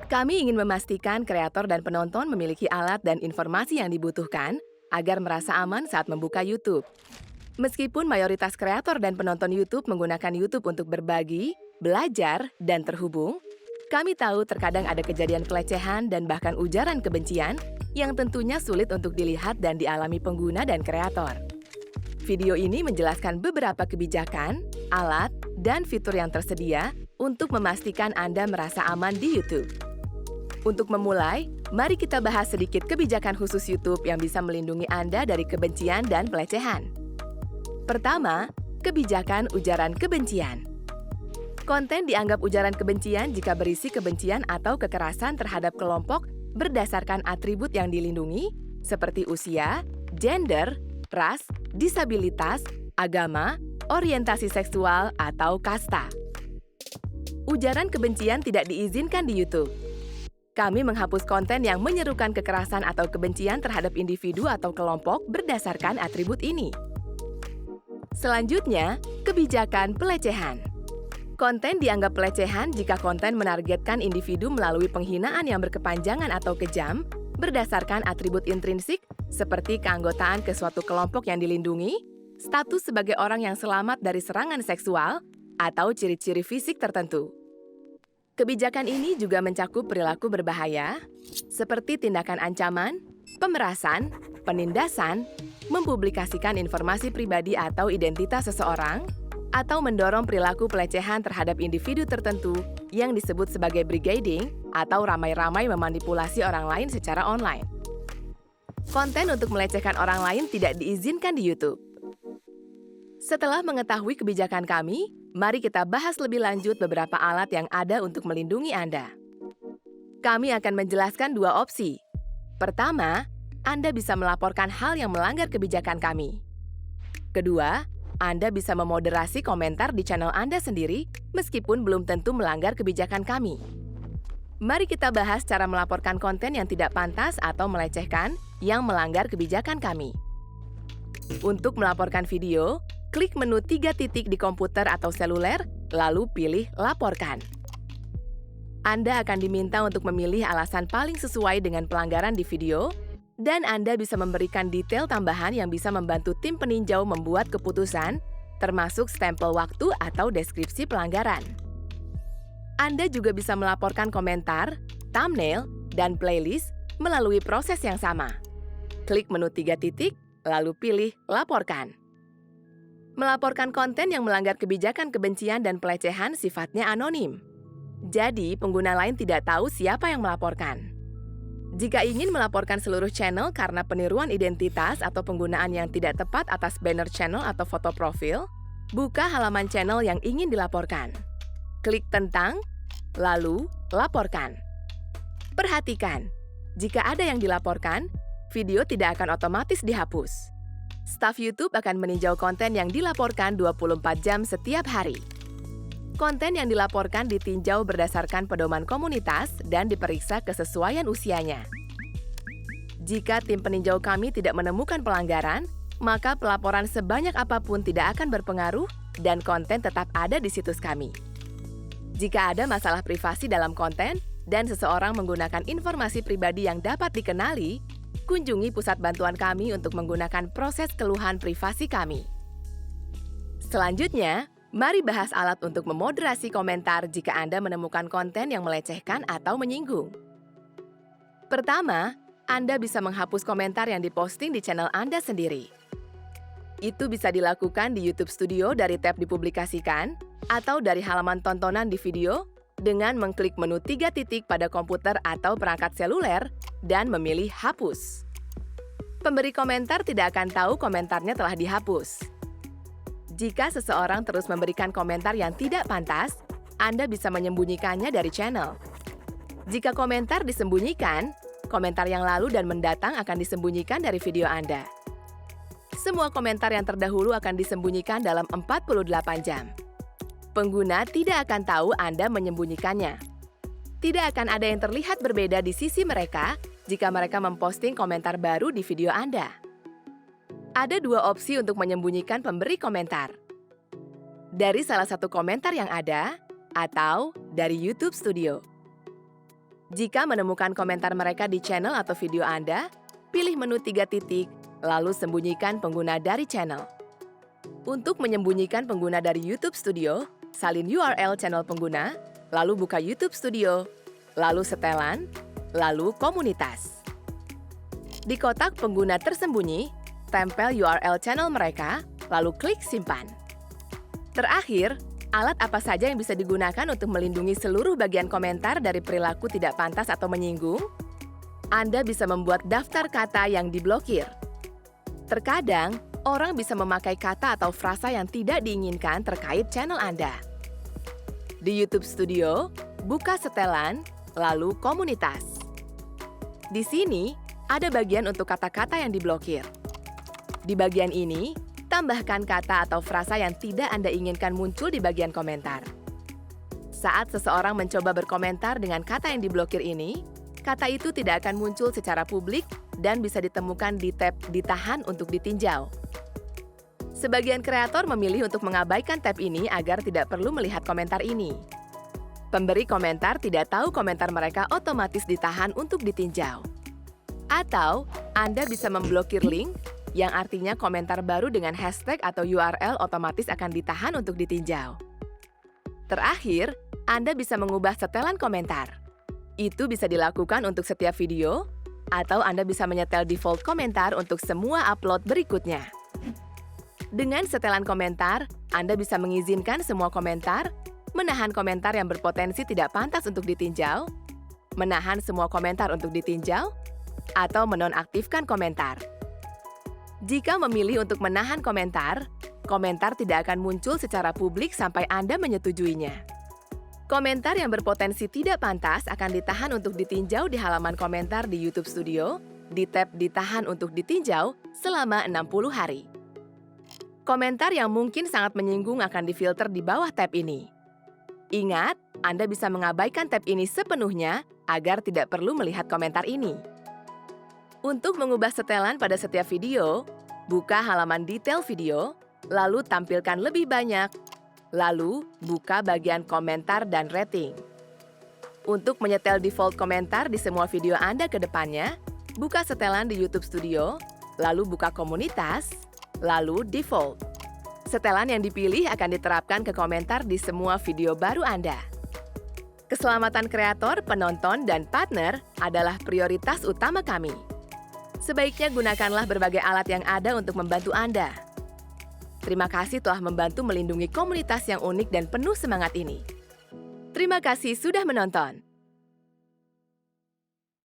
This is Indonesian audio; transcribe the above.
Kami ingin memastikan kreator dan penonton memiliki alat dan informasi yang dibutuhkan agar merasa aman saat membuka YouTube. Meskipun mayoritas kreator dan penonton YouTube menggunakan YouTube untuk berbagi, belajar, dan terhubung, kami tahu terkadang ada kejadian pelecehan dan bahkan ujaran kebencian yang tentunya sulit untuk dilihat dan dialami pengguna dan kreator. Video ini menjelaskan beberapa kebijakan, alat, dan fitur yang tersedia untuk memastikan Anda merasa aman di YouTube. Untuk memulai, mari kita bahas sedikit kebijakan khusus YouTube yang bisa melindungi Anda dari kebencian dan pelecehan. Pertama, kebijakan ujaran kebencian. Konten dianggap ujaran kebencian jika berisi kebencian atau kekerasan terhadap kelompok berdasarkan atribut yang dilindungi, seperti usia, gender, ras, disabilitas, agama, orientasi seksual, atau kasta. Ujaran kebencian tidak diizinkan di YouTube. Kami menghapus konten yang menyerukan kekerasan atau kebencian terhadap individu atau kelompok berdasarkan atribut ini. Selanjutnya, kebijakan pelecehan. Konten dianggap pelecehan jika konten menargetkan individu melalui penghinaan yang berkepanjangan atau kejam berdasarkan atribut intrinsik seperti keanggotaan ke suatu kelompok yang dilindungi, status sebagai orang yang selamat dari serangan seksual, atau ciri-ciri fisik tertentu. Kebijakan ini juga mencakup perilaku berbahaya, seperti tindakan ancaman, pemerasan, penindasan, mempublikasikan informasi pribadi atau identitas seseorang, atau mendorong perilaku pelecehan terhadap individu tertentu yang disebut sebagai brigading atau ramai-ramai memanipulasi orang lain secara online. Konten untuk melecehkan orang lain tidak diizinkan di YouTube. Setelah mengetahui kebijakan kami, mari kita bahas lebih lanjut beberapa alat yang ada untuk melindungi Anda. Kami akan menjelaskan dua opsi. Pertama, Anda bisa melaporkan hal yang melanggar kebijakan kami. Kedua, Anda bisa memoderasi komentar di channel Anda sendiri meskipun belum tentu melanggar kebijakan kami. Mari kita bahas cara melaporkan konten yang tidak pantas atau melecehkan yang melanggar kebijakan kami. Untuk melaporkan video, klik menu 3 titik di komputer atau seluler, lalu pilih Laporkan. Anda akan diminta untuk memilih alasan paling sesuai dengan pelanggaran di video, dan Anda bisa memberikan detail tambahan yang bisa membantu tim peninjau membuat keputusan, termasuk stempel waktu atau deskripsi pelanggaran. Anda juga bisa melaporkan komentar, thumbnail, dan playlist melalui proses yang sama. Klik menu 3 titik, lalu pilih Laporkan. Melaporkan konten yang melanggar kebijakan kebencian dan pelecehan sifatnya anonim. Jadi, pengguna lain tidak tahu siapa yang melaporkan. Jika ingin melaporkan seluruh channel karena peniruan identitas atau penggunaan yang tidak tepat atas banner channel atau foto profil, buka halaman channel yang ingin dilaporkan. Klik tentang, lalu laporkan. Perhatikan, jika ada yang dilaporkan, video tidak akan otomatis dihapus. Staf YouTube akan meninjau konten yang dilaporkan 24 jam setiap hari. Konten yang dilaporkan ditinjau berdasarkan pedoman komunitas dan diperiksa kesesuaian usianya. Jika tim peninjau kami tidak menemukan pelanggaran, maka pelaporan sebanyak apapun tidak akan berpengaruh dan konten tetap ada di situs kami. Jika ada masalah privasi dalam konten dan seseorang menggunakan informasi pribadi yang dapat dikenali, kunjungi pusat bantuan kami untuk menggunakan proses keluhan privasi kami. Selanjutnya, mari bahas alat untuk memoderasi komentar jika Anda menemukan konten yang melecehkan atau menyinggung. Pertama, Anda bisa menghapus komentar yang diposting di channel Anda sendiri. Itu bisa dilakukan di YouTube Studio dari tab dipublikasikan atau dari halaman tontonan di video dengan mengklik menu 3 titik pada komputer atau perangkat seluler dan memilih Hapus. Pemberi komentar tidak akan tahu komentarnya telah dihapus. Jika seseorang terus memberikan komentar yang tidak pantas, Anda bisa menyembunyikannya dari channel. Jika komentar disembunyikan, komentar yang lalu dan mendatang akan disembunyikan dari video Anda. Semua komentar yang terdahulu akan disembunyikan dalam 48 jam. Pengguna tidak akan tahu Anda menyembunyikannya. Tidak akan ada yang terlihat berbeda di sisi mereka jika mereka memposting komentar baru di video Anda. Ada dua opsi untuk menyembunyikan pemberi komentar. Dari salah satu komentar yang ada, atau dari YouTube Studio. Jika menemukan komentar mereka di channel atau video Anda, pilih menu 3 titik, lalu sembunyikan pengguna dari channel. Untuk menyembunyikan pengguna dari YouTube Studio, salin URL channel pengguna, lalu buka YouTube Studio, lalu setelan, lalu komunitas. Di kotak pengguna tersembunyi, tempel URL channel mereka, lalu klik simpan. Terakhir, alat apa saja yang bisa digunakan untuk melindungi seluruh bagian komentar dari perilaku tidak pantas atau menyinggung? Anda bisa membuat daftar kata yang diblokir. Terkadang, orang bisa memakai kata atau frasa yang tidak diinginkan terkait channel Anda. Di YouTube Studio, buka setelan, lalu komunitas. Di sini, ada bagian untuk kata-kata yang diblokir. Di bagian ini, tambahkan kata atau frasa yang tidak Anda inginkan muncul di bagian komentar. Saat seseorang mencoba berkomentar dengan kata yang diblokir ini, kata itu tidak akan muncul secara publik dan bisa ditemukan di tab "Ditahan untuk ditinjau". Sebagian kreator memilih untuk mengabaikan tab ini agar tidak perlu melihat komentar ini. Pemberi komentar tidak tahu komentar mereka otomatis ditahan untuk ditinjau. Atau, Anda bisa memblokir link, yang artinya komentar baru dengan hashtag atau URL otomatis akan ditahan untuk ditinjau. Terakhir, Anda bisa mengubah setelan komentar. Itu bisa dilakukan untuk setiap video, atau Anda bisa menyetel default komentar untuk semua upload berikutnya. Dengan setelan komentar, Anda bisa mengizinkan semua komentar, menahan komentar yang berpotensi tidak pantas untuk ditinjau, menahan semua komentar untuk ditinjau, atau menonaktifkan komentar. Jika memilih untuk menahan komentar, komentar tidak akan muncul secara publik sampai Anda menyetujuinya. Komentar yang berpotensi tidak pantas akan ditahan untuk ditinjau di halaman komentar di YouTube Studio, di tab "Ditahan untuk ditinjau" selama 60 hari. Komentar yang mungkin sangat menyinggung akan difilter di bawah tab ini. Ingat, Anda bisa mengabaikan tab ini sepenuhnya agar tidak perlu melihat komentar ini. Untuk mengubah setelan pada setiap video, buka halaman detail video, lalu tampilkan lebih banyak, lalu buka bagian komentar dan rating. Untuk menyetel default komentar di semua video Anda ke depannya, buka setelan di YouTube Studio, lalu buka komunitas, lalu default. Setelan yang dipilih akan diterapkan ke komentar di semua video baru Anda. Keselamatan kreator, penonton, dan partner adalah prioritas utama kami. Sebaiknya gunakanlah berbagai alat yang ada untuk membantu Anda. Terima kasih telah membantu melindungi komunitas yang unik dan penuh semangat ini. Terima kasih sudah menonton.